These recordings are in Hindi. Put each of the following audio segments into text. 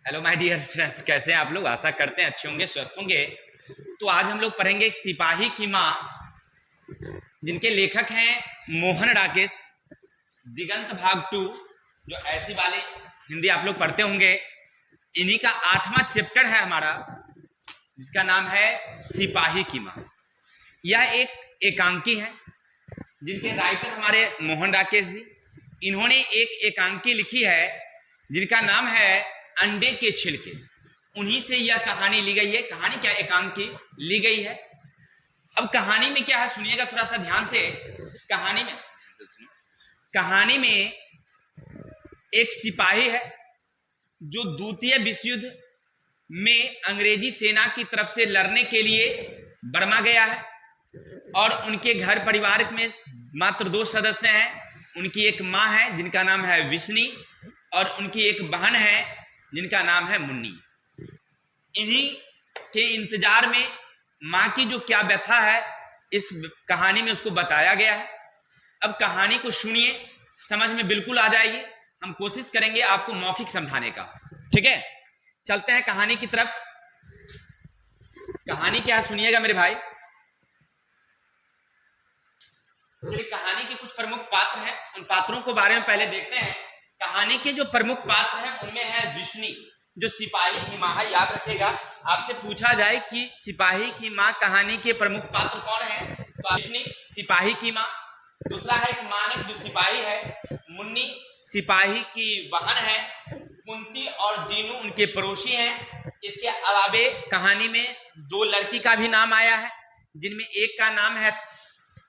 हेलो माय डियर फ्रेंड्स, कैसे हैं आप लोग। आशा करते हैं अच्छे होंगे, स्वस्थ होंगे। तो आज हम लोग पढ़ेंगे सिपाही की माँ, जिनके लेखक हैं मोहन राकेश। दिगंत भाग 2, जो ऐसी वाली हिंदी आप लोग पढ़ते होंगे, इन्हीं का 8वां चैप्टर है हमारा, जिसका नाम है सिपाही की माँ। यह एक एकांकी है, जिनके राइटर हमारे मोहन राकेश जी। इन्होंने एक एकांकी लिखी है जिनका नाम है अंडे के छिलके। उन्हीं से यह कहानी ली गई है। कहानी क्या, एकांकी ली गई है। अब कहानी में क्या है सुनिएगा थोड़ा सा ध्यान से। कहानी में एक सिपाही है जो द्वितीय विश्व युद्ध में अंग्रेजी सेना की तरफ से लड़ने के लिए बर्मा गया है, और उनके घर परिवार में मात्र 2 सदस्य हैं। उनकी एक माँ है जिनका नाम है विष्णी, और उनकी एक बहन है जिनका नाम है मुन्नी। इन्हीं के इंतजार में माँ की जो क्या व्यथा है इस कहानी में उसको बताया गया है। अब कहानी को सुनिए, समझ में बिल्कुल आ जाएगी। हम कोशिश करेंगे आपको मौखिक समझाने का, ठीक है। चलते हैं कहानी की तरफ। कहानी क्या है सुनिएगा मेरे भाई। चलिए, कहानी के कुछ प्रमुख पात्र हैं, उन पात्रों के बारे में पहले देखते हैं। कहानी के जो प्रमुख पात्र हैं उनमें है विष्णी, जो सिपाही की माँ है। याद रखिएगा, आपसे पूछा जाए कि सिपाही की माँ कहानी के प्रमुख पात्र कौन है, तो विष्णी सिपाही की माँ। दूसरा है एक मानक जो सिपाही है, मुन्नी सिपाही की बहन है, कुंती और दीनू उनके पड़ोसी हैं। इसके अलावे कहानी में 2 लड़की का भी नाम आया है, जिनमें एक का नाम है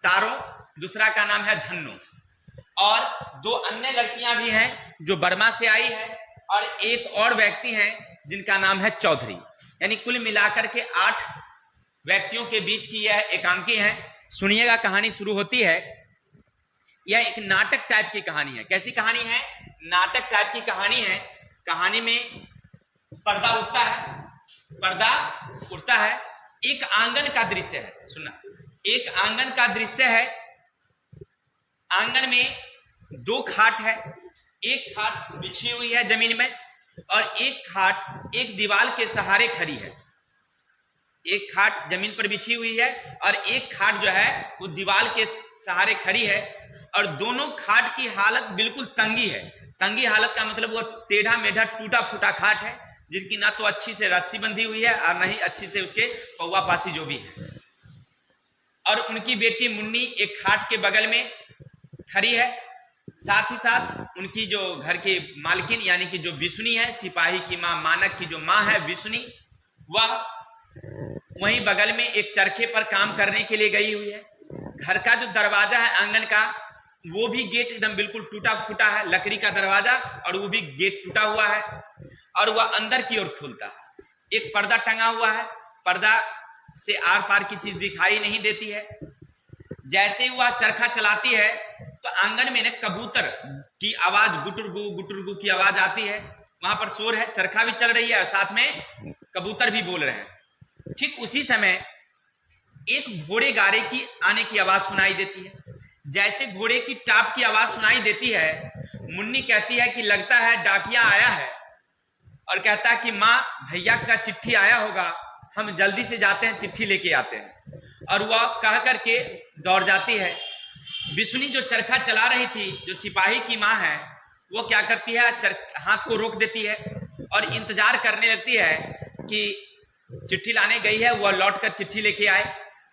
तारो, दूसरा का नाम है धन्नो, और 2 अन्य लड़कियां भी हैं जो बर्मा से आई है, और एक और व्यक्ति हैं जिनका नाम है चौधरी। यानी कुल मिलाकर के 8 व्यक्तियों के बीच की यह एकांकी है। सुनिएगा, कहानी शुरू होती है। यह एक नाटक टाइप की कहानी है। कैसी कहानी है? नाटक टाइप की कहानी है। कहानी में पर्दा उठता है। एक आंगन का दृश्य है। सुनना, एक आंगन का दृश्य है। आंगन में 2 खाट है। एक खाट बिछी हुई है जमीन में, और एक खाट एक दीवार के सहारे खड़ी है। एक खाट जमीन पर बिछी हुई है और एक खाट जो है वो दीवार के सहारे खड़ी है, और दोनों खाट की हालत बिल्कुल तंगी है। तंगी हालत का मतलब वो टेढ़ा मेढ़ा टूटा फूटा खाट है, जिनकी ना तो अच्छी से रस्सी बंधी हुई है और ना ही अच्छी से उसके पौवा पासी जो भी है। और उनकी बेटी मुन्नी एक खाट के बगल में खड़ी है। साथ ही साथ उनकी जो घर की मालकिन यानी कि जो विष्णी है, सिपाही की माँ, मानक की जो माँ है विष्णी, वह वहीं बगल में एक चरखे पर काम करने के लिए गई हुई है। घर का जो दरवाजा है आंगन का, वो भी गेट एकदम बिल्कुल टूटा फूटा है, लकड़ी का दरवाजा, और वो भी गेट टूटा हुआ है, और वह अंदर की ओर खुलता है। एक पर्दा टंगा हुआ है, पर्दा से आर पार की चीज दिखाई नहीं देती है। जैसे ही वह चरखा चलाती है तो आंगन में कबूतर की आवाज, गुटुरगु की आवाज आती है। वहां पर शोर है, चरखा भी चल रही है और साथ में कबूतर भी बोल रहे हैं। ठीक उसी समय एक घोड़े गाड़े की आने की आवाज सुनाई देती है। जैसे घोड़े की टाप की आवाज सुनाई देती है, मुन्नी कहती है कि लगता है डाकिया आया है, और कहता है कि माँ, भैया का चिट्ठी आया होगा, हम जल्दी से जाते हैं, चिट्ठी लेके आते हैं। और वह कह करके दौड़ जाती है। विष्णी जो चरखा चला रही थी, जो सिपाही की माँ है, वो क्या करती है, हाथ को रोक देती है और इंतजार करने लगती है कि चिट्ठी लाने गई है, वह लौट कर चिट्ठी लेके आए,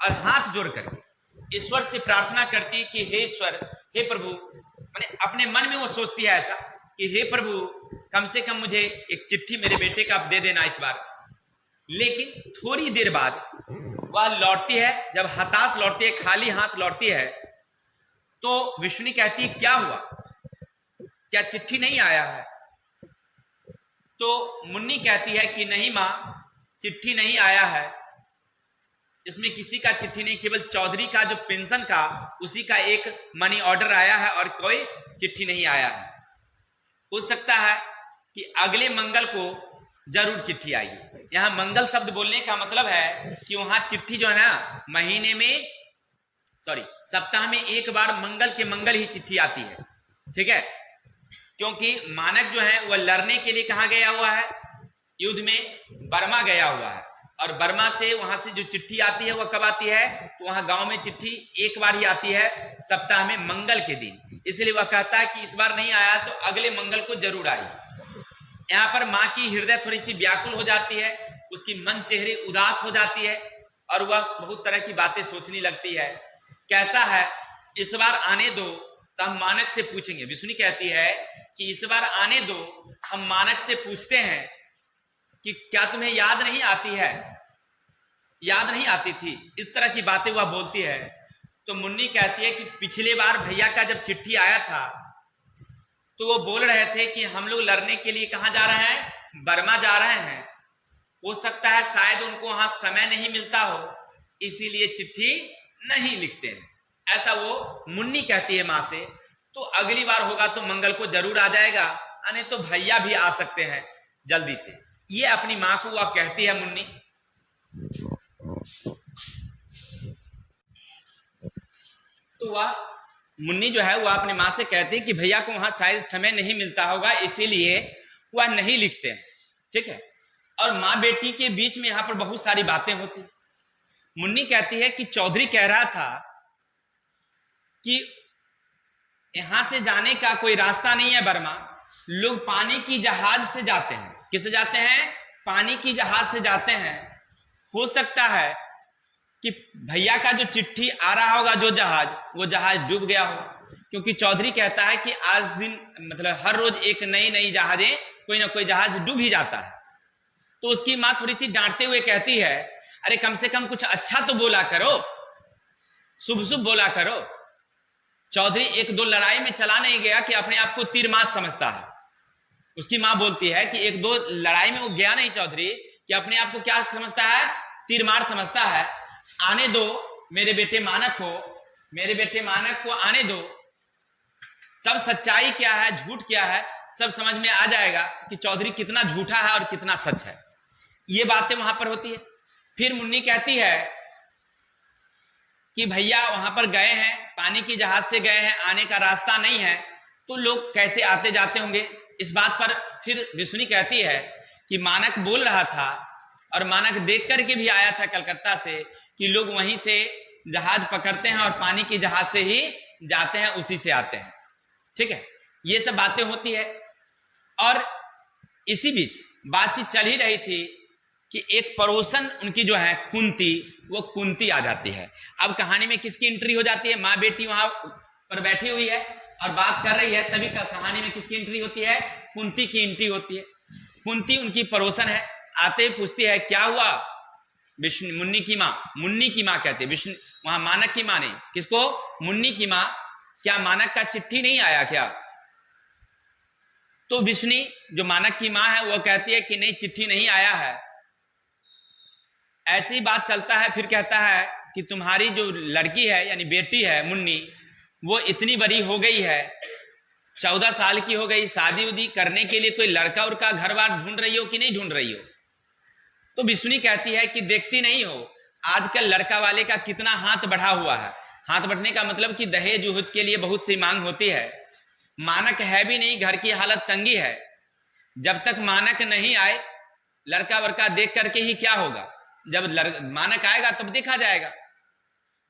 और हाथ जोड़ करके ईश्वर से प्रार्थना करती है कि हे ईश्वर, हे प्रभु, मैंने अपने मन में वो सोचती है ऐसा कि हे प्रभु, कम से कम मुझे एक चिट्ठी मेरे बेटे का दे देना इस बार। लेकिन थोड़ी देर बाद वह लौटती है। जब हताश लौटती है, खाली हाथ लौटती है, तो विष्णु कहती है क्या हुआ, क्या चिट्ठी नहीं आया है? तो मुन्नी कहती है कि नहीं माँ, चिट्ठी नहीं आया है। इसमें किसी का चिट्ठी नहीं, केवल चौधरी का जो पेंशन का, उसी का एक मनी ऑर्डर आया है, और कोई चिट्ठी नहीं आया है। हो सकता है कि अगले मंगल को जरूर चिट्ठी आएगी। यहां मंगल शब्द बोलने का मतलब है कि वहां चिट्ठी जो है ना, महीने में, सप्ताह में एक बार मंगल के मंगल ही चिट्ठी आती है, ठीक है। क्योंकि मानक जो है वह लड़ने के लिए कहाँ गया हुआ है, युद्ध में बर्मा गया हुआ है, और बर्मा से वहां से जो चिट्ठी आती है वह कब आती है, तो वहां गांव में चिट्ठी एक बार ही आती है सप्ताह में, मंगल के दिन। इसलिए वह कहता है कि इस बार नहीं आया तो अगले मंगल को जरूर आई। यहाँ पर माँ की हृदय थोड़ी सी व्याकुल हो जाती है, उसकी मन चेहरे उदास हो जाती है, और वह बहुत तरह की बातें सोचने लगती है। कैसा है, इस बार आने दो तो हम मानक से पूछेंगे। विष्णु कहती है कि इस बार आने दो, हम मानक से पूछते हैं कि क्या तुम्हें याद नहीं आती है, याद नहीं आती थी। इस तरह की बातें वह बोलती है। तो मुन्नी कहती है कि पिछले बार भैया का जब चिट्ठी आया था तो वो बोल रहे थे कि हम लोग लड़ने के लिए कहाँ जा रहे हैं, बर्मा जा रहे हैं। हो सकता है शायद उनको वहां समय नहीं मिलता हो, इसीलिए चिट्ठी नहीं लिखते हैं, ऐसा वो मुन्नी कहती है माँ से। तो अगली बार होगा तो मंगल को जरूर आ जाएगा, नहीं तो भैया भी आ सकते हैं जल्दी से, ये अपनी माँ को वह कहती है मुन्नी। तो वह मुन्नी जो है वह अपनी माँ से कहती है कि भैया को वहां शायद समय नहीं मिलता होगा, इसीलिए वह नहीं लिखते हैं। ठीक है, और माँ बेटी के बीच में यहां पर बहुत सारी बातें होती। मुन्नी कहती है कि चौधरी कह रहा था कि यहां से जाने का कोई रास्ता नहीं है बर्मा, लोग पानी की जहाज से जाते हैं। किससे जाते हैं, पानी की जहाज से जाते हैं। हो सकता है कि भैया का जो चिट्ठी आ रहा होगा, जो जहाज, वो जहाज डूब गया हो, क्योंकि चौधरी कहता है कि आज दिन मतलब हर रोज एक नई नई जहाजें, कोई ना कोई जहाज डूब ही जाता है। तो उसकी माँ थोड़ी सी डांटते हुए कहती है, अरे कम से कम कुछ अच्छा तो बोला करो, शुभ शुभ बोला करो। चौधरी एक दो लड़ाई में चला नहीं गया कि अपने आप को तीरमार समझता है। उसकी माँ बोलती है कि एक दो लड़ाई में वो गया नहीं चौधरी, कि अपने आप को क्या समझता है, तीरमार समझता है। आने दो मेरे बेटे मानक को, मेरे बेटे मानक को आने दो, तब सच्चाई क्या है, झूठ क्या है, सब समझ में आ जाएगा कि चौधरी कितना झूठा है और कितना सच है। ये बातें वहां पर होती है। फिर मुन्नी कहती है कि भैया वहां पर गए हैं, पानी की जहाज से गए हैं, आने का रास्ता नहीं है, तो लोग कैसे आते जाते होंगे। इस बात पर फिर विष्णु कहती है कि मानक बोल रहा था, और मानक देख करके भी आया था कलकत्ता से, कि लोग वहीं से जहाज पकड़ते हैं और पानी की जहाज से ही जाते हैं, उसी से आते हैं। ठीक है, ये सब बातें होती है। और इसी बीच बातचीत चल ही रही थी कि एक पड़ोसन उनकी जो है कुंती, वो कुंती आ जाती है। अब कहानी में किसकी एंट्री हो जाती है, माँ बेटी वहां पर बैठी हुई है और बात कर रही है, तभी कहानी में किसकी एंट्री होती है, कुंती की एंट्री होती है। कुंती उनकी पड़ोसन है। आते ही पूछती है क्या हुआ, विष्णु, मुन्नी की माँ कहते, विष्णु वहां मानक की माँ नहीं, किसको, मुन्नी की माँ, क्या मानक का चिट्ठी नहीं आया क्या। तो विष्णु जो मानक की माँ है वो कहती है कि नहीं, चिट्ठी नहीं आया है। ऐसी बात चलता है। फिर कहता है कि तुम्हारी जो लड़की है यानी बेटी है मुन्नी, वो इतनी बड़ी हो गई है, 14 साल की हो गई, शादी उदी करने के लिए कोई लड़का उड़का घर बार ढूंढ रही हो कि नहीं ढूंढ रही हो। तो विष्णु कहती है कि देखती नहीं हो आजकल लड़का वाले का कितना हाथ बढ़ा हुआ है। हाथ बढ़ने का मतलब कि दहेज उहेज के लिए बहुत सी मांग होती है। मानक है भी नहीं, घर की हालत तंगी है। जब तक मानक नहीं आए, लड़का वड़का देख करके ही क्या होगा, जब मानक आएगा तब देखा जाएगा।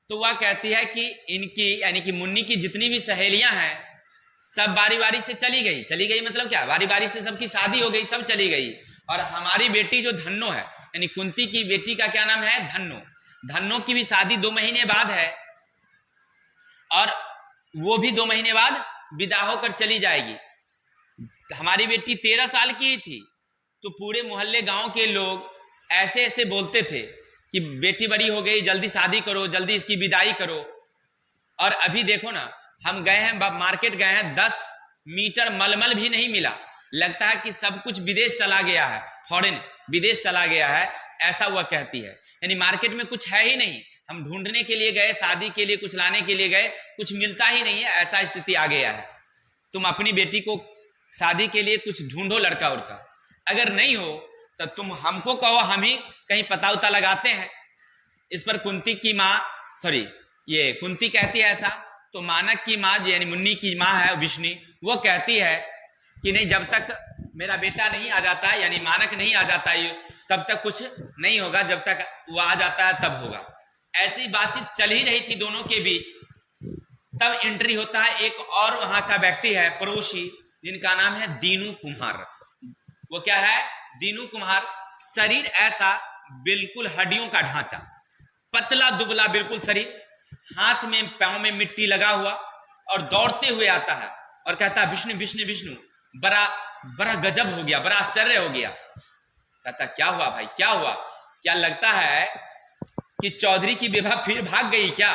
तो वह कहती है कि इनकी यानी कि मुन्नी की जितनी भी सहेलियां हैं सब बारी बारी से चली गई मतलब क्या, बारी बारी से सबकी शादी हो गई, सब चली गई। और हमारी बेटी जो धन्नो है, यानी कुंती की बेटी का क्या नाम है, धन्नो की भी शादी 2 महीने बाद है, और वो भी 2 महीने बाद विदा होकर चली जाएगी। हमारी बेटी 13 साल की ही थी, तो पूरे मोहल्ले गांव के लोग ऐसे ऐसे बोलते थे कि बेटी बड़ी हो गई, जल्दी शादी करो, जल्दी इसकी विदाई करो। और अभी देखो ना, हम गए हैं मार्केट गए हैं, 10 मीटर मलमल भी नहीं मिला, लगता है कि सब कुछ विदेश चला गया है, फॉरेन विदेश चला गया है, ऐसा वह कहती है। यानी मार्केट में कुछ है ही नहीं, हम ढूंढने के लिए गए, शादी के लिए कुछ लाने के लिए गए, कुछ मिलता ही नहीं है, ऐसा स्थिति आ गया है। तुम अपनी बेटी को शादी के लिए कुछ ढूंढो लड़का उड़का, अगर नहीं हो तो तुम हमको कहो, हम ही कहीं पता उता लगाते हैं। इस पर कुंती की माँ, ये कुंती कहती है ऐसा। तो मानक की माँ यानी मुन्नी की माँ है विष्णु, वो कहती है कि नहीं, जब तक मेरा बेटा नहीं आ जाता है, यानी मानक नहीं आ जाता है, तब तक कुछ नहीं होगा, जब तक वो आ जाता है तब होगा। ऐसी बातचीत चल ही रही थी दोनों के बीच, तब एंट्री होता है एक और वहां का व्यक्ति है पड़ोसी, जिनका नाम है दीनू कुम्हार। वो क्या है? दीनू कुम्हार। शरीर ऐसा बिल्कुल हड्डियों का ढांचा, पतला दुबला बिल्कुल शरीर, हाथ में पांव में मिट्टी लगा हुआ, और दौड़ते हुए आता है और कहता है विष्णु विष्णु विष्णु। बड़ा बड़ा गजब हो गया, बड़ा आश्चर्य हो गया। कहता क्या हुआ भाई, क्या हुआ? क्या लगता है कि चौधरी की विवाह फिर भाग गई क्या?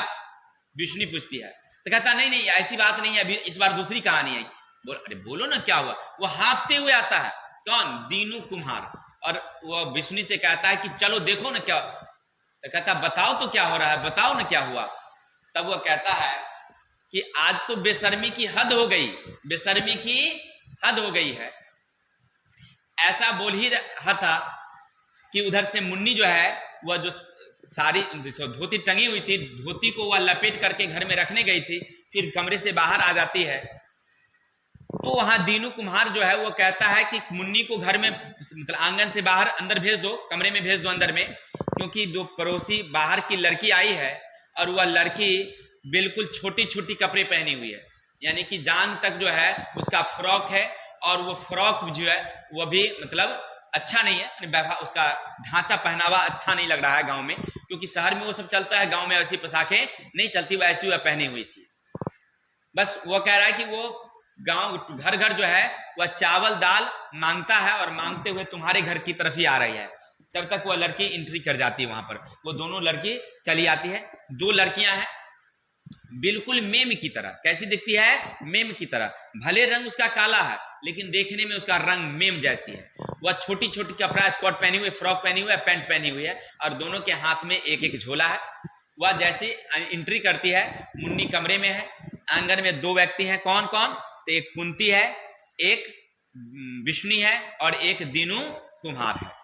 विष्णु पूछती है। तो कहता नहीं नहीं ऐसी बात नहीं है, अभी इस बार दूसरी कहानी आई। अरे बोलो ना क्या हुआ? वो हाँफते हुए आता है। कौन? दीनू कुम्हार। और वो विष्णु से कहता है कि चलो देखो ना क्या। तो कहता बताओ तो क्या हो रहा है, बताओ ना क्या हुआ। तब वो कहता है कि आज तो बेशर्मी की हद हो गई, बेशर्मी की हद हो गई है। ऐसा बोल ही रहा था कि उधर से मुन्नी जो है वह जो सारी धोती टंगी हुई थी, धोती को वह लपेट करके घर में रखने गई थी, फिर कमरे से बाहर आ जाती है। तो वहां दीनू कुम्हार जो है वो कहता है कि मुन्नी को घर में मतलब आंगन से बाहर अंदर भेज दो, कमरे में भेज दो अंदर में, क्योंकि दो पड़ोसी बाहर की लड़की आई है और वह लड़की बिल्कुल छोटी छोटी कपड़े पहनी हुई है, यानी कि जान तक जो है उसका फ्रॉक है, और वो फ्रॉक जो है वो भी मतलब अच्छा नहीं है, उसका ढांचा पहनावा अच्छा नहीं लग रहा है गांव में, क्योंकि शहर में वो सब चलता है, गांव में ऐसी पोशाकें नहीं चलती, वो ऐसी वह पहनी हुई थी। बस वो कह रहा है कि वो गांव घर घर जो है वह चावल दाल मांगता है, और मांगते हुए तुम्हारे घर की तरफ ही आ रही है। तब तक वह लड़की एंट्री कर जाती है वहां पर, वो दोनों लड़की चली आती है। दो लड़कियां हैं बिल्कुल मेम की तरह। कैसी दिखती है? मेम की तरह। भले रंग उसका काला है लेकिन देखने में उसका रंग मेम जैसी है। वह छोटी छोटी कपड़ा स्कर्ट पहनी हुई, फ्रॉक पहनी हुई है, पैंट पहनी हुई है, और दोनों के हाथ में एक एक झोला है। वह जैसे एंट्री करती है, मुन्नी कमरे में है, आंगन में दो व्यक्ति हैं। कौन कौन? तो एक कुंती है, एक विष्णु है, और एक दीनू कुम्हार है।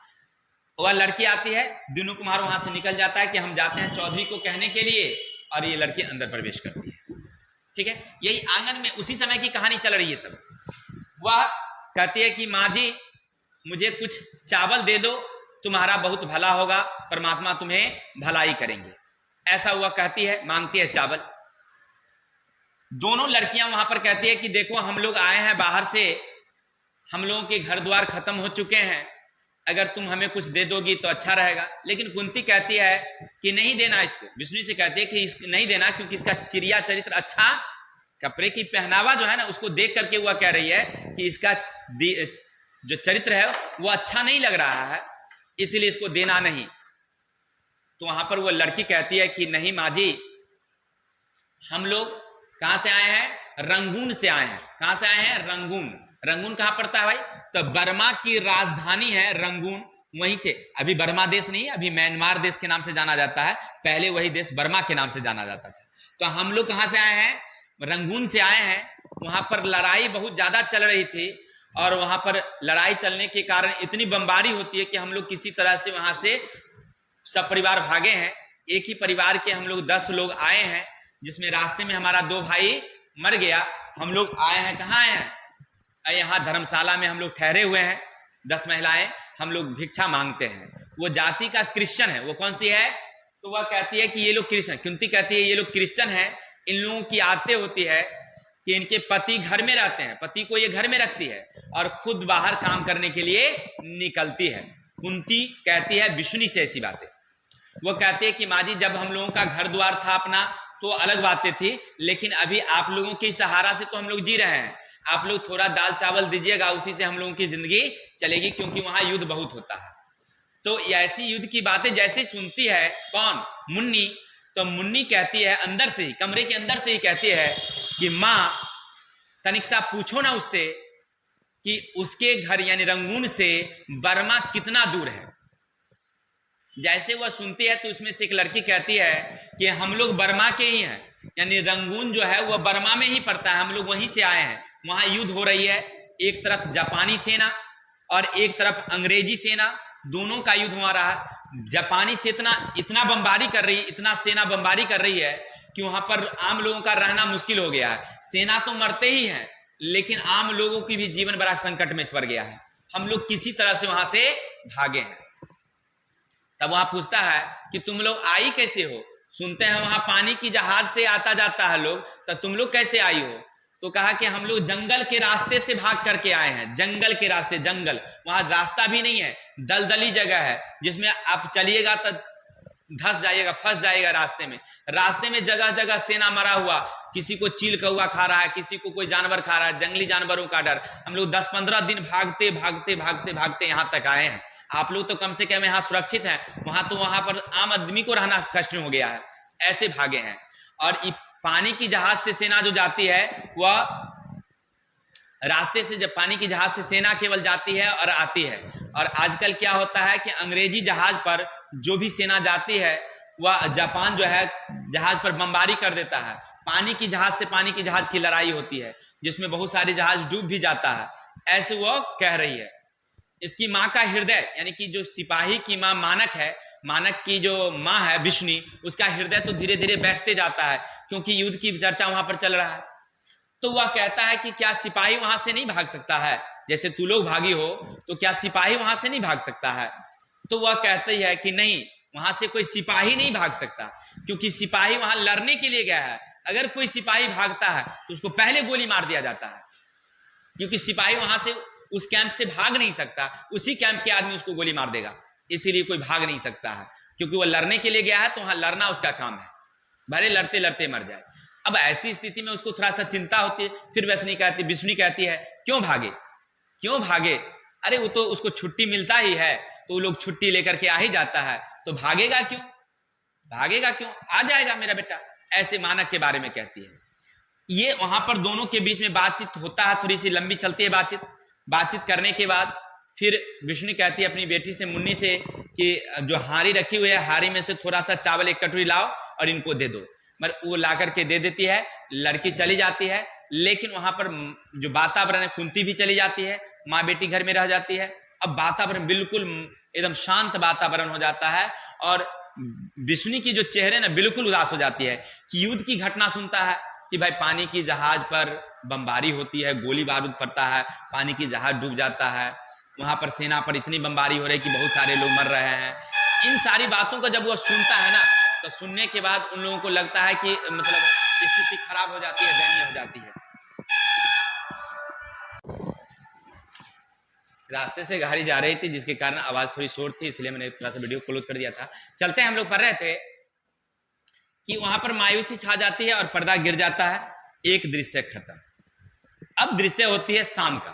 वह लड़की आती है, दीनू कुम्हार वहां से निकल जाता है कि हम जाते हैं चौधरी को कहने के लिए, और ये लड़की अंदर प्रवेश करती है। ठीक है, यही आंगन में उसी समय की कहानी चल रही है सब। वह कहती है कि माँ जी मुझे कुछ चावल दे दो, तुम्हारा बहुत भला होगा, परमात्मा तुम्हें भलाई करेंगे। ऐसा वह कहती है, मांगती है चावल। दोनों लड़कियां वहां पर कहती है कि देखो हम लोग आए हैं बाहर से, हम लोगों के घर द्वार खत्म हो चुके हैं, अगर तुम हमें कुछ दे दोगी तो अच्छा रहेगा। लेकिन कुंती कहती है कि नहीं देना इसको। विष्णु से कहती है कि नहीं देना, क्योंकि इसका चिड़िया चरित्र अच्छा, कपड़े की पहनावा जो है ना उसको देख करके वह कह रही है कि इसका जो चरित्र है वो अच्छा नहीं लग रहा है, इसलिए इसको देना नहीं। तो वहां पर वो लड़की कहती है कि नहीं माँ जी, हम लोग कहां से आए हैं? रंगून से आए हैं। कहां से आए हैं? रंगून। रंगून कहां पड़ता है भाई? तो बर्मा की राजधानी है रंगून, वहीं से। अभी बर्मा देश नहीं, अभी म्यांमार देश के नाम से जाना जाता है, पहले वही देश बर्मा के नाम से जाना जाता था। तो हम लोग कहां से आए हैं? रंगून से आए हैं। वहां पर लड़ाई बहुत ज्यादा चल रही थी, और वहां पर लड़ाई चलने के कारण इतनी बमबारी होती है कि हम लोग किसी तरह से वहां से सब परिवार भागे हैं। एक ही परिवार के हम लोग 10 लोग आए हैं, जिसमें रास्ते में हमारा 2 भाई मर गया। हम लोग आए हैं, कहाँ आए हैं? यहाँ धर्मशाला में हम लोग ठहरे हुए हैं, 10 महिलाएं, हम लोग भिक्षा मांगते हैं। वो जाति का क्रिश्चियन है। वो कौन सी है? तो वह कहती है कि ये लोग क्रिश्चियन, कुंती कहती है ये लोग क्रिश्चियन है। इन लोगों की आदतें होती है कि इनके पति घर में रहते हैं, पति को ये घर में रखती है और खुद बाहर काम करने के लिए निकलती है। कुंती कहती है विष्णु से ऐसी बातें। वो कहते हैं कि माँ जी जब हम लोगों का घर द्वार था अपना तो अलग बातें थी, लेकिन अभी आप लोगों के सहारा से तो हम लोग जी रहे हैं। आप लोग थोड़ा दाल चावल दीजिएगा, उसी से हम लोगों की जिंदगी चलेगी, क्योंकि वहां युद्ध बहुत होता है। तो ऐसी युद्ध की बातें जैसे सुनती है कौन? मुन्नी। तो मुन्नी कहती है अंदर से ही, कमरे के अंदर से ही कहती है कि माँ तनिक सा पूछो ना उससे कि उसके घर यानी रंगून से बर्मा कितना दूर है। जैसे वह सुनती है तो उसमें से एक लड़की कहती है कि हम लोग बर्मा के ही हैं, यानी रंगून जो है वह बर्मा में ही पड़ता है, हम लोग वहीं से आए हैं। वहां युद्ध हो रही है, एक तरफ जापानी सेना और एक तरफ अंग्रेजी सेना, दोनों का युद्ध हो रहा है। जापानी सेना इतना बमबारी कर रही है, इतना सेना बमबारी कर रही है कि वहां पर आम लोगों का रहना मुश्किल हो गया है। सेना तो मरते ही हैं, लेकिन आम लोगों की भी जीवन बड़ा संकट में पड़ गया है। हम लोग किसी तरह से वहां से भागे हैं। तब वहां पूछता है कि तुम लोग आई कैसे हो? सुनते हैं वहां पानी की जहाज से आता जाता है लोग, तो तुम लोग कैसे आई हो? तो कहा कि हम लोग जंगल के रास्ते से भाग करके आए हैं। जंगल के रास्ते, जंगल, वहां रास्ता भी नहीं है, दलदली जगह है जिसमें आप चलिएगा तो धंस जाइएगा, फंस जाएगा रास्ते में। रास्ते में जगह जगह सेना मरा हुआ, किसी को चील कौआ खा रहा है, किसी को कोई जानवर खा रहा है, जंगली जानवरों का डर। हम लोग 10-15 दिन भागते भागते भागते भागते यहाँ तक आए हैं। आप लोग तो कम से कम यहाँ सुरक्षित हैं, वहां तो वहां पर आम आदमी को रहना कष्ट हो गया है। ऐसे भागे हैं। और पानी की जहाज से सेना जो जाती है, वह रास्ते से, जब पानी की जहाज से सेना केवल जाती है और आती है। और आजकल क्या होता है कि अंग्रेजी जहाज पर जो भी सेना जाती है, वह जापान जो है जहाज पर बमबारी कर देता है। पानी की जहाज से पानी की जहाज की लड़ाई होती है, जिसमें बहुत सारे जहाज डूब भी जाता है। ऐसे वो कह रही है। इसकी माँ का हृदय, यानी कि जो सिपाही की माँ मानक है, मानक की जो माँ है विष्णु, उसका हृदय तो धीरे धीरे बैठते जाता है, क्योंकि युद्ध की चर्चा वहां पर चल रहा है। तो वह कहता है कि क्या सिपाही वहां से नहीं भाग सकता है? जैसे तू लोग भागी हो, तो क्या सिपाही वहां से नहीं भाग सकता है? तो वह कहती है कि नहीं, वहां से कोई सिपाही नहीं भाग सकता, क्योंकि सिपाही वहां लड़ने के लिए गया है। अगर कोई सिपाही भागता है तो उसको पहले गोली मार दिया जाता है, क्योंकि सिपाही वहां से उस कैंप से भाग नहीं सकता, उसी कैंप के आदमी उसको गोली मार देगा। इसीलिए कोई भाग नहीं सकता है, क्योंकि वह लड़ने के लिए गया है, तो वहां लड़ना उसका काम है, भले लड़ते लड़ते मर जाए। अब ऐसी स्थिति में उसको थोड़ा सा चिंता होती है। फिर विष्णु कहती है क्यों भागे, क्यों भागे? अरे वो तो उसको छुट्टी मिलता ही है, तो वो लोग छुट्टी लेकर के आ ही जाता है, तो भागेगा क्यों, भागेगा क्यों, आ जाएगा मेरा बेटा। ऐसे मानक के बारे में कहती है। ये वहां पर दोनों के बीच में बातचीत होता है, थोड़ी सी लंबी चलती है बातचीत करने के बाद फिर विष्णु कहती है अपनी बेटी से, मुन्नी से, कि जो हारी रखी हुई है, हारी में से थोड़ा सा चावल एक कटोरी लाओ और इनको दे दो। मगर वो ला करके दे देती है, लड़की चली जाती है। लेकिन वहां पर जो वातावरण है, कुंती भी चली जाती है, माँ बेटी घर में रह जाती है। अब वातावरण बिल्कुल एकदम शांत वातावरण हो जाता है, और विष्णु की जो चेहरे ना बिल्कुल उदास हो जाती है कि युद्ध की घटना सुनता है कि भाई पानी की जहाज पर बमबारी होती है, गोली बारूद पड़ता है, पानी की जहाज डूब जाता है, वहां पर सेना पर इतनी बमबारी हो रही है कि बहुत सारे लोग मर रहे हैं। इन सारी बातों को जब वो सुनता है ना, तो सुनने के बाद उन लोगों को लगता है कि मतलब स्थिति खराब हो जाती है, दयनीय हो जाती है। रास्ते से गाड़ी जा रही थी, जिसके कारण आवाज थोड़ी शोर थी, इसलिए मैंने थोड़ा सा वीडियो क्लोज कर दिया था। चलते हैं, हम लोग पढ़ रहे थे कि वहां पर मायूसी छा जाती है और पर्दा गिर जाता है, एक दृश्य खत्म। अब दृश्य होती है शाम का,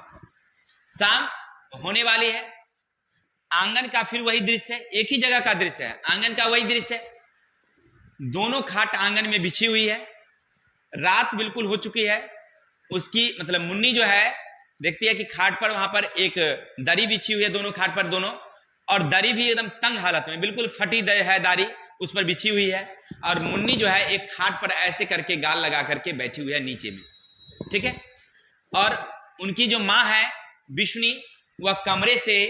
शाम होने वाली है। आंगन का फिर वही दृश्य है, एक ही जगह का दृश्य है, आंगन का वही दृश्य है। दोनों खाट आंगन में बिछी हुई है, रात बिल्कुल हो चुकी है। उसकी मतलब मुन्नी जो है देखती है कि खाट पर वहां पर एक दरी बिछी हुई है, दोनों खाट पर दोनों, और दरी भी एकदम तंग हालत में, बिल्कुल फटी है दरी, उस पर बिछी हुई है। और मुन्नी जो है एक खाट पर ऐसे करके गाल लगा करके बैठी हुई है नीचे में, ठीक है। और उनकी जो माँ है विष्णु, वह कमरे से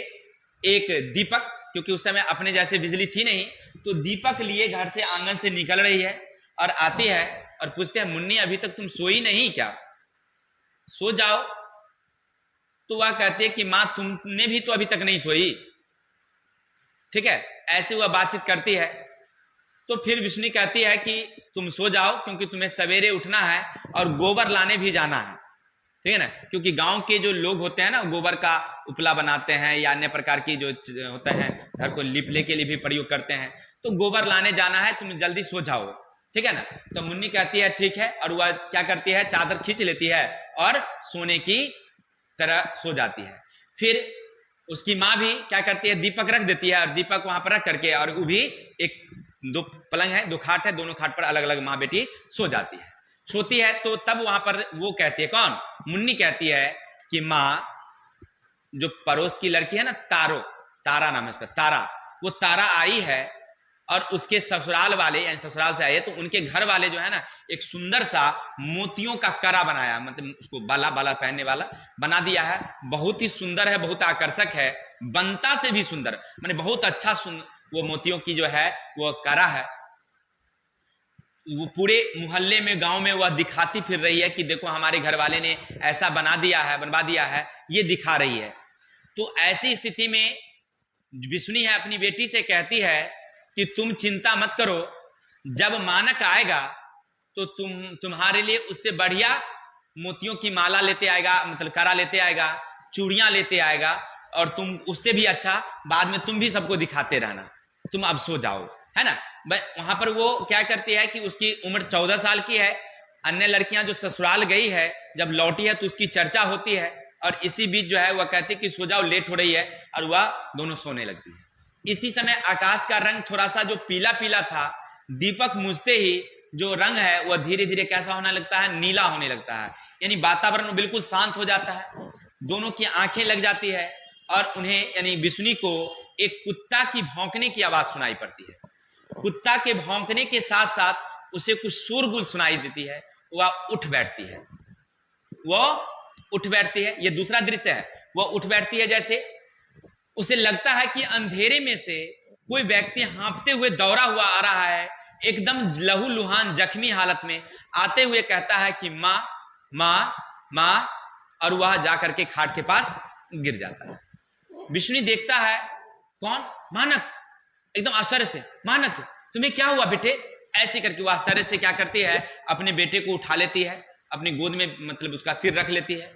एक दीपक, क्योंकि उस समय अपने जैसे बिजली थी नहीं, तो दीपक लिए घर से आंगन से निकल रही है और आती है और पूछते हैं मुन्नी अभी तक तुम सोई नहीं क्या, सो जाओ। तो वह कहती है कि माँ तुमने भी तो अभी तक नहीं सोई, ठीक है। ऐसे वह बातचीत करती है। तो फिर विष्णु कहती है कि तुम सो जाओ, क्योंकि तुम्हें सवेरे उठना है और गोबर लाने भी जाना है, ठीक है ना। क्योंकि गांव के जो लोग होते हैं ना, गोबर का उपला बनाते हैं या अन्य प्रकार की जो होते हैं, घर को लिपने के लिए भी प्रयोग करते हैं, तो गोबर लाने जाना है, तुम जल्दी सो जाओ, ठीक है ना। तो मुन्नी कहती है ठीक है, और वह क्या करती है, चादर खींच लेती है और सोने की तरह सो जाती है। फिर उसकी माँ भी क्या करती है, दीपक रख देती है, और दीपक वहां पर रख करके, और वो भी एक दो पलंग है, दो खाट है, दोनों खाट पर अलग अलग माँ बेटी सो जाती है, सोती है। तो तब वहां पर वो कहती है, कौन, मुन्नी कहती है कि माँ, जो पड़ोस की लड़की है ना, तारा नाम है उसका, तारा, वो तारा आई है और उसके ससुराल वाले, यानी ससुराल से आए, तो उनके घर वाले जो है ना, एक सुंदर सा मोतियों का कड़ा बनाया, मतलब उसको बाला बाला पहनने वाला बना दिया है। बहुत ही सुंदर है, बहुत आकर्षक है, बनता से भी सुंदर, माने बहुत अच्छा वो मोतियों की जो है वो कड़ा है। वो पूरे मोहल्ले में, गांव में वह दिखाती फिर रही है कि देखो हमारे घर वाले ने ऐसा बनवा दिया है, ये दिखा रही है। तो ऐसी स्थिति में विष्णु है अपनी बेटी से कहती है कि तुम चिंता मत करो, जब मानक आएगा तो तुम्हारे लिए उससे बढ़िया मोतियों की माला लेते आएगा, मतलब कड़ा लेते आएगा, चूड़ियां लेते आएगा, और तुम उससे भी अच्छा बाद में तुम भी सबको दिखाते रहना, तुम अब सो जाओ, है ना। वहां पर वो क्या करती है कि उसकी उम्र 14 साल की है। अन्य लड़कियां जो ससुराल गई है जब लौटी है तो उसकी चर्चा होती है, और इसी बीच जो है वह कहती है कि सो जाओ, लेट हो रही है, और वह दोनों सोने लगती है। इसी समय आकाश का रंग थोड़ा सा जो पीला पीला था, दीपक मुझते ही जो रंग है वह धीरे धीरे कैसा होने लगता है, नीला होने लगता है, यानी वातावरण बिल्कुल शांत हो जाता है। दोनों की आंखें लग जाती है और उन्हें यानी विष्णु को एक कुत्ता की भौंकने की आवाज सुनाई पड़ती है। कुत्ता के भौंकने के साथ साथ उसे कुछ शोरगुल सुनाई देती है, वह उठ बैठती है। ये दूसरा दृश्य है। वह उठ बैठती है, जैसे उसे लगता है कि अंधेरे में से कोई व्यक्ति हाँफते हुए दौड़ा हुआ आ रहा है, एकदम लहूलुहान जख्मी हालत में आते हुए कहता है कि माँ माँ माँ, और वह जाकर के खाट के पास गिर जाता है। विष्णु देखता है, कौन? मानक। एकदम आश्चर्य से, मानक तुम्हें क्या हुआ बेटे? ऐसे करके वह आश्चर्य से क्या करती है, अपने बेटे को उठा लेती है, अपनी गोद में मतलब उसका सिर रख लेती है,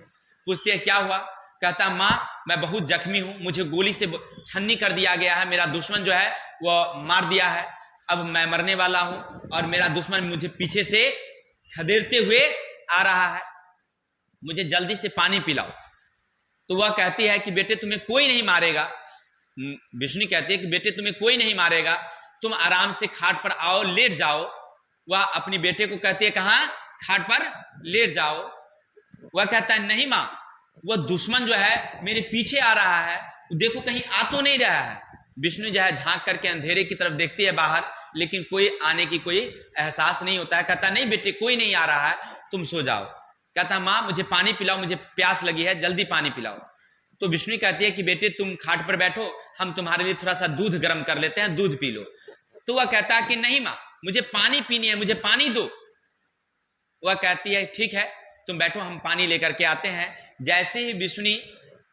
पूछती है क्या हुआ? कहता माँ मैं बहुत जख्मी हूं, मुझे गोली से छन्नी कर दिया गया है, मेरा दुश्मन जो है वह मार दिया है, अब मैं मरने वाला हूं और मेरा दुश्मन मुझे पीछे से खदेड़ते हुए आ रहा है, मुझे जल्दी से पानी पिलाओ। तो वह कहती है कि बेटे तुम्हें कोई नहीं मारेगा। विष्णु कहती है कि बेटे तुम्हें कोई नहीं मारेगा, तुम आराम से खाट पर आओ, लेट जाओ। वह अपनी बेटे को कहती है कहाँ? खाट पर लेट जाओ। वह कहता है नहीं माँ, वह दुश्मन जो है मेरे पीछे आ रहा है, देखो कहीं आ तो नहीं रहा है। विष्णु जो है झांक करके अंधेरे की तरफ देखती है बाहर, लेकिन कोई आने की कोई एहसास नहीं होता है। कहता नहीं बेटे कोई नहीं आ रहा है, तुम सो जाओ। कहता माँ मुझे पानी पिलाओ, मुझे प्यास लगी है, जल्दी पानी पिलाओ। तो विष्णु कहती है कि बेटे तुम खाट पर बैठो, हम तुम्हारे लिए थोड़ा सा दूध गर्म कर लेते हैं, दूध पी लो। तो वह कहता है कि नहीं माँ मुझे पानी पीनी है, मुझे पानी दो। वह कहती है ठीक है तुम बैठो, हम पानी लेकर के आते हैं। जैसे ही विष्णु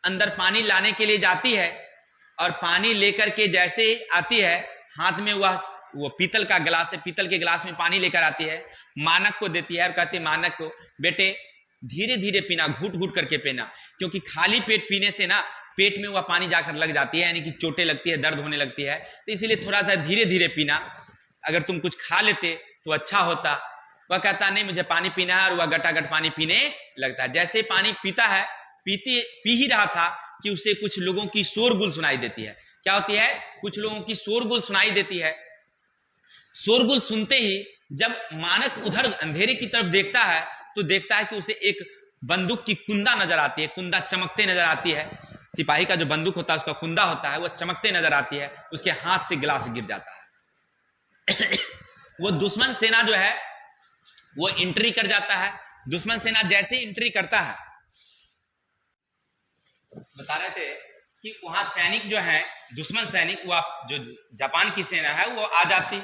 अंदर पानी लाने के लिए जाती है और पानी लेकर के जैसे आती है, हाथ में वो पीतल का गिलास है, पीतल के गिलास में पानी लेकर आती है, मानक को देती है और कहती है मानक को बेटे धीरे धीरे पीना, घूट घूट करके पीना, क्योंकि खाली पेट पीने से ना पेट में वह पानी जाकर लग जाती है, यानी कि चोटें लगती है, दर्द होने लगती है, तो इसीलिए थोड़ा सा धीरे धीरे पीना, अगर तुम कुछ खा लेते तो अच्छा होता। वह कहता नहीं मुझे पानी पीना है, और वह गटागट पानी पीने लगता है। जैसे पानी पीता है, पी ही रहा था कि उसे कुछ लोगों की शोरगुल सुनाई देती है। क्या होती है? कुछ लोगों की शोरगुल सुनाई देती है। शोरगुल सुनते ही जब मानक उधर अंधेरे की तरफ देखता है तो देखता है कि उसे एक बंदूक की कुंदा नजर आती है, कुंदा चमकते नजर आती है। सिपाही का जो बंदूक होता है उसका कुंदा होता है, वह चमकते नजर आती है, उसके हाथ से गिलास गिर जाता है। वो दुश्मन सेना जो है वो एंट्री कर जाता है। दुश्मन सेना जैसे ही एंट्री करता है, बता रहे थे कि वहां सैनिक जो है, दुश्मन सैनिक, वह जो जापान की सेना है वो आ जाती है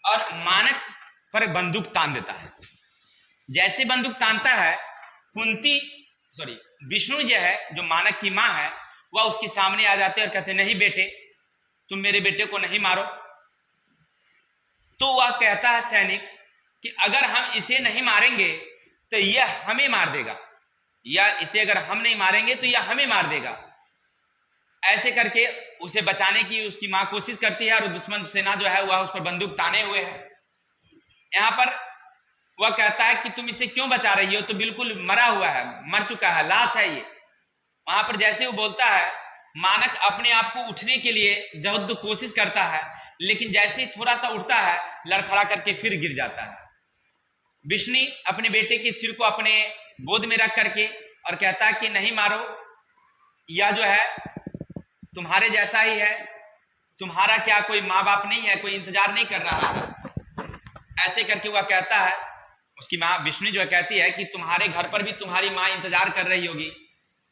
और मानक पर बंदूक तान देता है। जैसे बंदूक तानता है, विष्णु जो है, जो मानक की मां है, वह उसके सामने आ जाते और कहते नहीं बेटे तुम मेरे बेटे को नहीं मारो। तो वह कहता है सैनिक कि अगर हम इसे नहीं मारेंगे तो यह हमें मार देगा, या इसे अगर हम नहीं मारेंगे तो यह हमें मार देगा। ऐसे करके उसे बचाने की उसकी मां कोशिश करती है और दुश्मन सेना जो है वह उस पर बंदूक ताने हुए है। यहां पर वह कहता है कि तुम इसे क्यों बचा रही हो, तो बिल्कुल मरा हुआ है, मर चुका है, लाश है ये। वहां पर जैसे वो बोलता है, मानक अपने आप को उठने के लिए जहद कोशिश करता है, लेकिन जैसे ही थोड़ा सा उठता है लड़खड़ा करके फिर गिर जाता है। विष्णु अपने बेटे के सिर को अपने गोद में रख करके और कहता है कि नहीं मारो, यह जो है तुम्हारे जैसा ही है, तुम्हारा क्या कोई माँ बाप नहीं है, कोई इंतजार नहीं कर रहा है। ऐसे करके वह कहता है, उसकी माँ विष्णु जो कहती है कि तुम्हारे घर पर भी तुम्हारी माँ इंतजार कर रही होगी,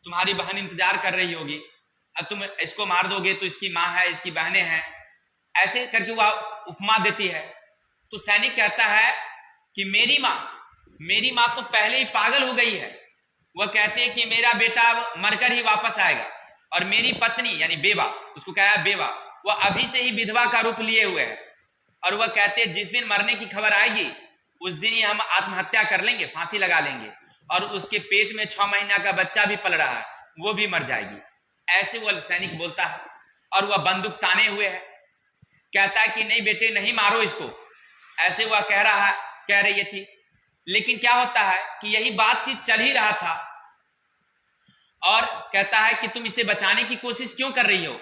तुम्हारी बहन इंतजार कर रही होगी, अब तुम इसको मार दोगे तो इसकी माँ है, इसकी बहनें हैं। ऐसे करके वह उपमा देती है। तो सैनिक कहता है कि मेरी माँ तो पहले ही पागल हो गई है। वह कहते हैं कि मेरा बेटा अब मरकर ही वापस आएगा और मेरी पत्नी यानी बेवा, उसको कहा बेवा, वह अभी से ही विधवा का रूप लिए हुए है और वह कहते हैं जिस दिन मरने की खबर आएगी उस दिन ही हम आत्महत्या कर लेंगे, फांसी लगा लेंगे, और उसके पेट में 6 महीना का बच्चा भी पल रहा है, वो भी मर जाएगी। ऐसे वह सैनिक बोलता है और वह बंदूक ताने हुए है, कहता है कि नहीं बेटे नहीं मारो इसको, ऐसे वह कह रही थी। लेकिन क्या होता है कि यही बातचीत चल ही रहा था और कहता है कि तुम इसे बचाने की कोशिश क्यों कर रही हो,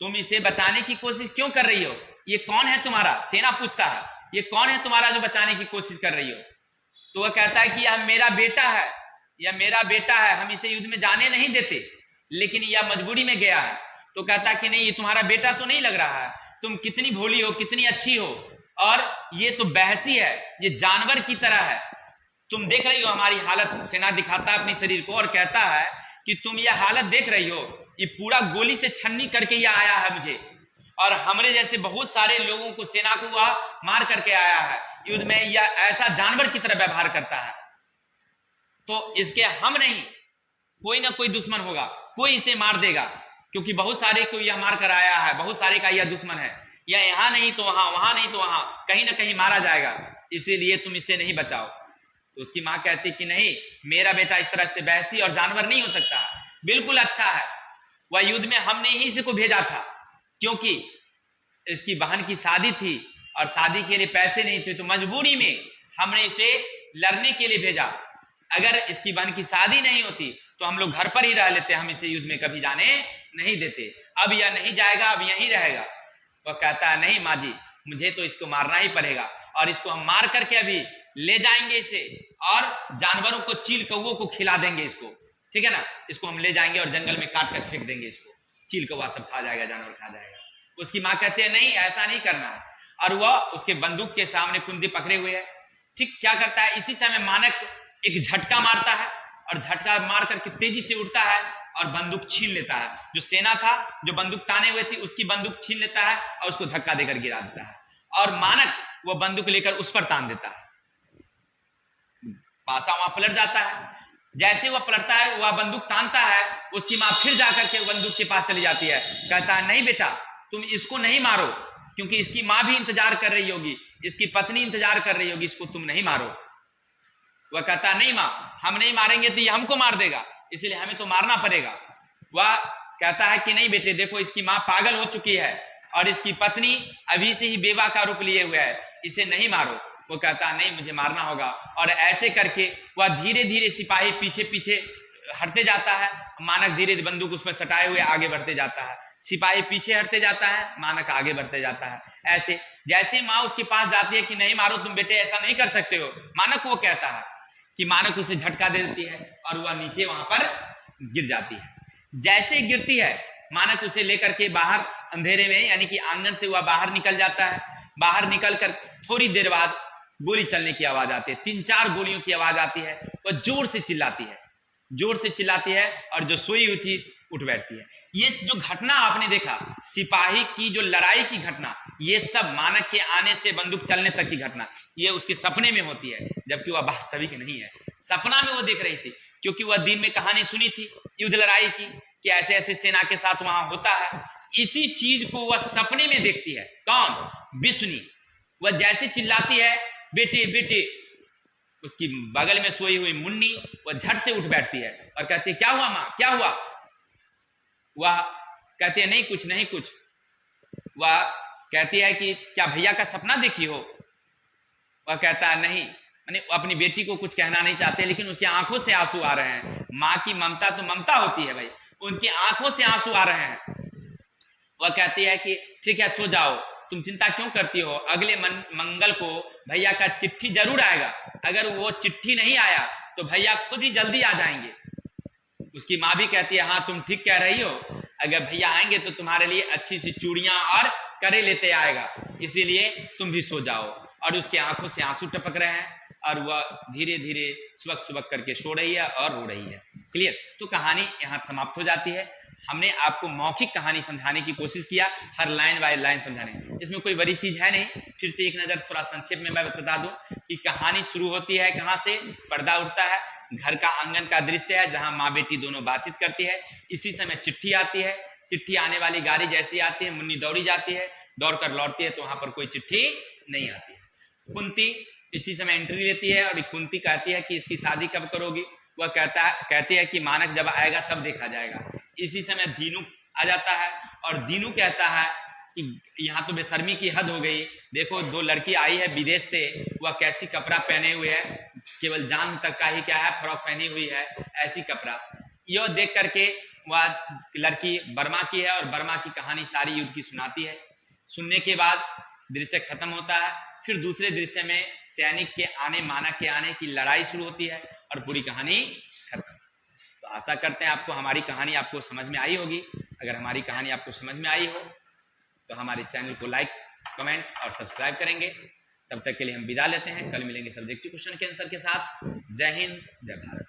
तुम इसे बचाने की कोशिश क्यों कर रही हो, ये कौन है तुम्हारा? सेना पूछता है ये कौन है तुम्हारा जो बचाने की कोशिश कर रही हो? तो वह कहता है कि यह मेरा बेटा है, यह मेरा बेटा है, हम इसे युद्ध में जाने नहीं देते, लेकिन यह मजबूरी में गया है। तो कहता है कि नहीं ये तुम्हारा बेटा तो नहीं लग रहा है, तुम कितनी भोली हो, कितनी अच्छी हो, और ये तो बहसी है, ये जानवर की तरह है, तुम देख रही हो हमारी हालत। सेना दिखाता है अपने शरीर को और कहता है कि तुम यह हालत देख रही हो, ये पूरा गोली से छन्नी करके ये आया है मुझे, और हमरे जैसे बहुत सारे लोगों को, सेना को वह मार करके आया है युद्ध में, यह ऐसा जानवर की तरह व्यवहार करता है। तो इसके हम नहीं, कोई ना कोई दुश्मन होगा, कोई इसे मार देगा, क्योंकि बहुत सारे को यह मार कर आया है, बहुत सारे का यह दुश्मन है, या यहाँ नहीं तो वहां, वहां नहीं तो वहां, कहीं ना कहीं मारा जाएगा, इसीलिए तुम इसे नहीं बचाओ। तो उसकी मां कहती कि नहीं, मेरा बेटा इस तरह से बहसी और जानवर नहीं हो सकता, बिल्कुल अच्छा है, वह युद्ध में हमने ही इसे को भेजा था, क्योंकि इसकी बहन की शादी थी और शादी के लिए पैसे नहीं थे, तो मजबूरी में हमने इसे लड़ने के लिए भेजा। अगर इसकी बहन की शादी नहीं होती तो हम लोग घर पर ही रह लेते, हम इसे युद्ध में कभी जाने नहीं देते। अब यह नहीं जाएगा, अब यहीं रहेगा। वह कहता है नहीं माँ जी, मुझे तो इसको मारना ही पड़ेगा, और इसको हम मार करके अभी ले जाएंगे इसे, और जानवरों को, चील कौओं को खिला देंगे इसको, ठीक है ना, इसको हम ले जाएंगे और जंगल में काट कर फेंक देंगे इसको, चील कौवा सब खा जाएगा, जानवर खा जाएगा। उसकी माँ कहते हैं नहीं ऐसा नहीं करना है, और वह उसके बंदूक के सामने कुंदी पकड़े हुए है। ठीक क्या करता है, इसी समय मानक एक झटका मारता है और झटका मार करके तेजी से उड़ता है और बंदूक छीन लेता है। जो सेना था, जो बंदूक ताने हुए थी, उसकी बंदूक छीन लेता है और उसको धक्का देकर गिरा देता है, और मानक वह बंदूक लेकर उस पर तान देता है। पासा वहां पलट जाता है। जैसे वह पलटता है, वह बंदूक तानता है, उसकी मां फिर जाकर के बंदूक के पास चली जाती है, कहता है नहीं बेटा तुम इसको नहीं मारो, क्योंकि इसकी मां भी इंतजार कर रही होगी, इसकी पत्नी इंतजार कर रही होगी, इसको तुम नहीं मारो। वह कहता नहीं मां, हम नहीं मारेंगे तो ये हमको मार देगा, इसलिए हमें तो मारना पड़ेगा। वह कहता है कि नहीं बेटे देखो, इसकी मां पागल हो चुकी है और इसकी पत्नी अभी से ही बेवा का रूप लिए हुए है, इसे नहीं मारो। वो कहता नहीं मुझे मारना होगा, और ऐसे करके वह धीरे धीरे सिपाही पीछे पीछे हटते जाता है, मानक धीरे धीरे बंदूक उसमें सटाए हुए आगे बढ़ते जाता है, सिपाही पीछे हटते जाता है, मानक आगे बढ़ते जाता है। ऐसे जैसे माँ उसके पास जाती है कि नहीं मारो तुम बेटे, ऐसा नहीं कर सकते हो, मानक वो कहता है कि मानक उसे झटका दे देती है और वह नीचे वहां पर गिर जाती है। जैसे गिरती है, मानक उसे लेकर के बाहर अंधेरे में, यानी कि आंगन से वह बाहर निकल जाता है। बाहर निकलकर थोड़ी देर बाद गोली चलने की आवाज आती है, 3-4 गोलियों की आवाज आती है। वह जोर से चिल्लाती है, जोर से चिल्लाती है, और जो सोई हुई थी उठ बैठती है। ये जो घटना आपने देखा, सिपाही की जो लड़ाई की घटना, ये सब मानक के आने से बंदूक चलने तक की घटना, ये उसके सपने में होती है, जबकि वह वास्तविक नहीं है। सपना में वो देख रही थी, क्योंकि वह दिन में कहानी सुनी थी युद्ध लड़ाई की कि ऐसे ऐसे सेना के साथ वहां होता है। इसी चीज को वह सपने में देखती है। कौन? बिस्नी। वह जैसे चिल्लाती है बेटे बेटे, उसकी बगल में सोई हुई मुन्नी वह झट से उठ बैठती है और कहती है क्या हुआ मां, क्या हुआ? वह कहती है नहीं कुछ नहीं कुछ। वह कहती है कि क्या भैया का सपना देखी हो? वह कहता है नहीं, मैंने अपनी बेटी को कुछ कहना नहीं चाहते, लेकिन उसकी आंखों से आंसू आ रहे हैं। माँ की ममता तो ममता होती है भाई, उनकी आंखों से आंसू आ रहे हैं। वह कहती है कि ठीक है सो जाओ, तुम चिंता क्यों करती हो, अगले मंगल को भैया का चिट्ठी जरूर आएगा, अगर वो चिट्ठी नहीं आया तो भैया खुद ही जल्दी आ जाएंगे। उसकी माँ भी कहती है हाँ तुम ठीक कह रही हो, अगर भैया आएंगे तो तुम्हारे लिए अच्छी सी चूड़ियां और करे लेते आएगा, इसीलिए तुम भी सो जाओ। और उसके आंखों से आंसू टपक रहे हैं और वह धीरे धीरे सुबक सुबक करके सो रही है और रो रही है। क्लियर? तो कहानी यहाँ समाप्त हो जाती है। हमने आपको मौखिक कहानी समझाने की कोशिश किया, हर लाइन बाय लाइन समझाने, इसमें कोई बड़ी चीज है नहीं। फिर से एक नजर थोड़ा संक्षेप में मैं बता दूं कि कहानी शुरू होती है कहाँ से, पर्दा उठता है, घर का आंगन का दृश्य है जहां माँ बेटी दोनों बातचीत करती है। इसी समय चिट्ठी आती है। चिट्ठी आने वाली गाड़ी जैसी आती है, मुन्नी दौड़ी जाती है, दौड़कर लौटती है तो वहां पर कोई चिट्ठी नहीं आती है। कुंती इसी समय एंट्री लेती है और कुंती कहती है कि इसकी शादी कब करोगी। वह कहती है कि मानक जब आएगा तब देखा जाएगा। इसी समय दीनू आ जाता है और दीनू कहता है कि यहाँ तो बेशर्मी की हद हो गई, देखो 2 लड़की आई है विदेश से, वह कैसी कपड़ा पहने हुए है, केवल जांग तक का ही क्या है फ्रॉक पहनी हुई है, ऐसी कपड़ा। यह देख करके वह लड़की बर्मा की है और बर्मा की कहानी सारी युद्ध की सुनाती है। सुनने के बाद दृश्य खत्म होता है। फिर दूसरे दृश्य में सैनिक के आने, मानक के आने की लड़ाई शुरू होती है और पूरी कहानी खत्म। तो आशा करते हैं आपको हमारी कहानी आपको समझ में आई होगी। अगर हमारी कहानी आपको समझ में आई हो तो हमारे चैनल को लाइक, कमेंट और सब्सक्राइब करेंगे। तब तक के लिए हम विदा लेते हैं। कल मिलेंगे सब्जेक्टिव क्वेश्चन के आंसर के साथ। जय हिंद, जय भारत।